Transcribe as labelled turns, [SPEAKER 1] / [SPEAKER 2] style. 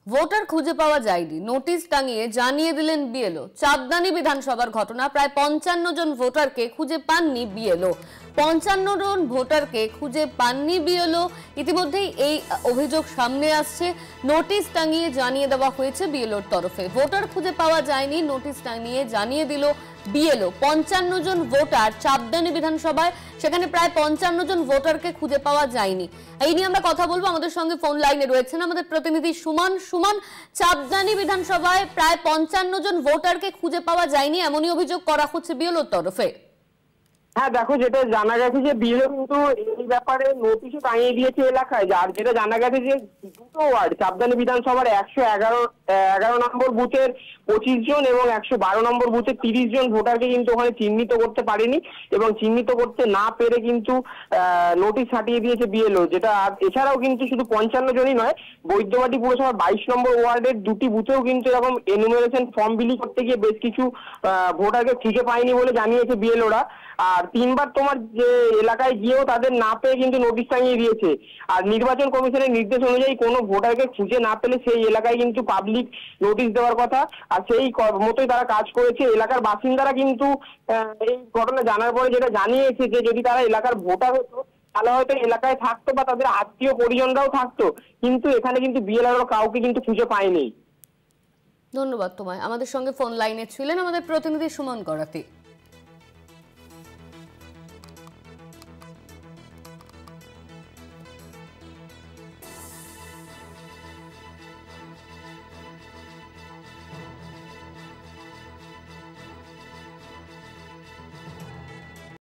[SPEAKER 1] Voter খুঁজে পাওয়া যায়নি, নোটিশ টাঙিয়ে জানিয়ে দিলেন বিএলও। চাঁদদানি বিধানসভার ঘটনা, প্রায় 55 জন ভোটারকে খুঁজে পাননি বিএলও। 55 জন ভোটারকে খুঁজে পাননি বিএলও। ইতিমধ্যেই এই অভিযোগ সামনে আসছে। নোটিশ টাঙিয়ে জানিয়ে দেওয়া হয়েছে বিএলওর তরফে। ভোটার খুঁজে পাওয়া যায়নি, নোটিশ টাঙিয়ে জানিয়ে দিল বিএলও। 55 জন ভোটার চাঁদদানি বিধানসভায়, সেখানে প্রায় 55 জন ভোটারকে খুঁজে পাওয়া যায়নি। এই নিয়ে আমরা কথা বলবো। আমাদের সঙ্গে ফোন লাইনে রয়েছেন আমাদের প্রতিনিধি সুমন। সুমন, চাঁদদানি বিধানসভায় প্রায় 55 জন ভোটারকে খুঁজে পাওয়া যায়নি, এমনই অভিযোগ করা হচ্ছে বিএলওর তরফে।
[SPEAKER 2] হ্যাঁ দেখো, যেটা জানা গেছে যে বিএলও কিন্তু এই ব্যাপারে নোটিশও টাঙিয়ে দিয়েছে এলাকায়। আর যেটা জানা গেছে যে দুটো ওয়ার্ড চাঁদদানি বিধানসভার 111 নম্বর বুথের 25 জন এবং 112 নম্বর বুথের 30 জন ভোটারকে কিন্তু ওখানে চিহ্নিত করতে পারেনি, এবং চিহ্নিত করতে না পেরে কিন্তু নোটিশ ছাটিয়ে দিয়েছে বিএলও। যেটা এছাড়াও কিন্তু শুধু 55 জনই নয়, বৈদ্যবাটি পুরসভার 22 নম্বর ওয়ার্ডের দুটি বুথেও কিন্তু এরকম এনুমারেশন ফর্ম বিলি করতে গিয়ে বেশ কিছু ভোটারকে খুঁজে পায়নি বলে জানিয়েছে বিএলওরা। আর 3বার তোমার যে এলাকায় গিয়েও তাদের না পেয়ে কিন্তু নোটিশ টাঙিয়ে দিয়েছে। আর নির্বাচন কমিশনের নির্দেশ অনুযায়ী কোনো ভোটারকে খুঁজে না পেলে সেই এলাকায় কিন্তু পাবলিক নোটিশ দেওয়ার কথা, আর সেই মতোই তারা কাজ করেছে। এলাকার বাসিন্দারা কিন্তু এই ঘটনা জানার পরে যেটা জানিয়েছে যে যদি তারা এলাকার ভোটার হতো তাহলে হয়তো এলাকায় থাকতো বা তাদের আত্মীয় পরিজনরাও থাকতো, কিন্তু এখানে কিন্তু বিএলআর কাউকে কিন্তু খুঁজে পায়নি।
[SPEAKER 1] ধন্যবাদ তোমায়। আমাদের সঙ্গে ফোন লাইনে ছিলেন আমাদের প্রতিনিধি সুমন করাতি।